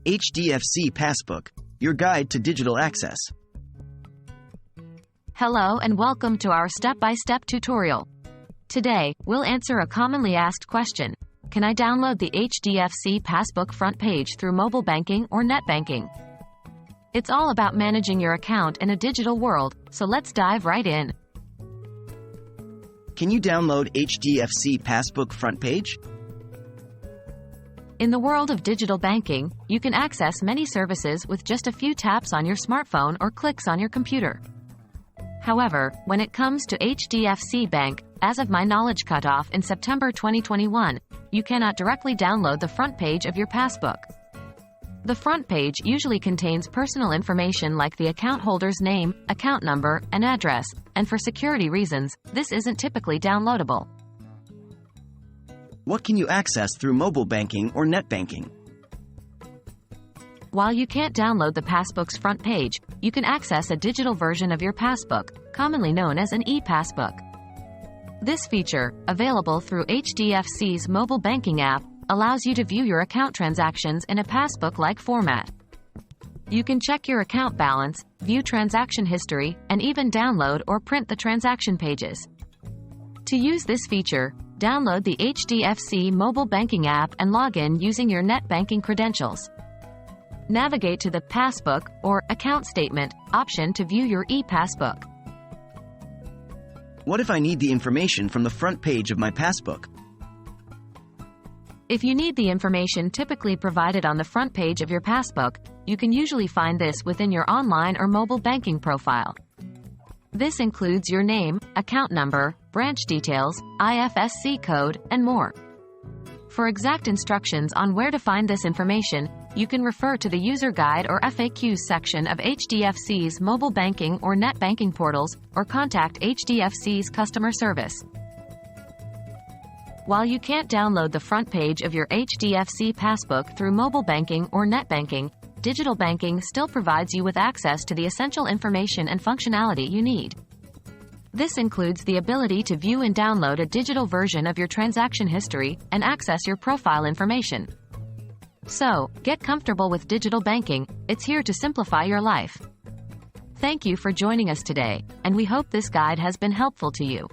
HDFC Passbook, your guide to digital access. Hello and welcome to our step-by-step tutorial. Today, we'll answer a commonly asked question. Can I download the HDFC Passbook front page through mobile banking or net banking? It's all about managing your account in a digital world, so let's dive right in. Can you download HDFC Passbook front page? In the world of digital banking, you can access many services with just a few taps on your smartphone or clicks on your computer. However, when it comes to HDFC Bank, as of my knowledge cutoff in September 2021, you cannot directly download the front page of your passbook. The front page usually contains personal information like the account holder's name, account number, and address, and for security reasons, this isn't typically downloadable. What can you access through mobile banking or net banking? While you can't download the passbook's front page, you can access a digital version of your passbook, commonly known as an e-passbook. This feature, available through HDFC's mobile banking app, allows you to view your account transactions in a passbook-like format. You can check your account balance, view transaction history, and even download or print the transaction pages. To use this feature, download the HDFC mobile banking app and log in using your net banking credentials. Navigate to the Passbook or Account Statement option to view your e-passbook. What if I need the information from the front page of my passbook? If you need the information typically provided on the front page of your passbook, you can usually find this within your online or mobile banking profile. This includes your name, account number, branch details, IFSC code, and more. For exact instructions on where to find this information, you can refer to the user guide or FAQs section of HDFC's mobile banking or net banking portals, or contact HDFC's customer service. While you can't download the front page of your HDFC passbook through mobile banking or net banking, digital banking still provides you with access to the essential information and functionality you need. This includes the ability to view and download a digital version of your transaction history and access your profile information. So, get comfortable with digital banking, it's here to simplify your life. Thank you for joining us today, and we hope this guide has been helpful to you.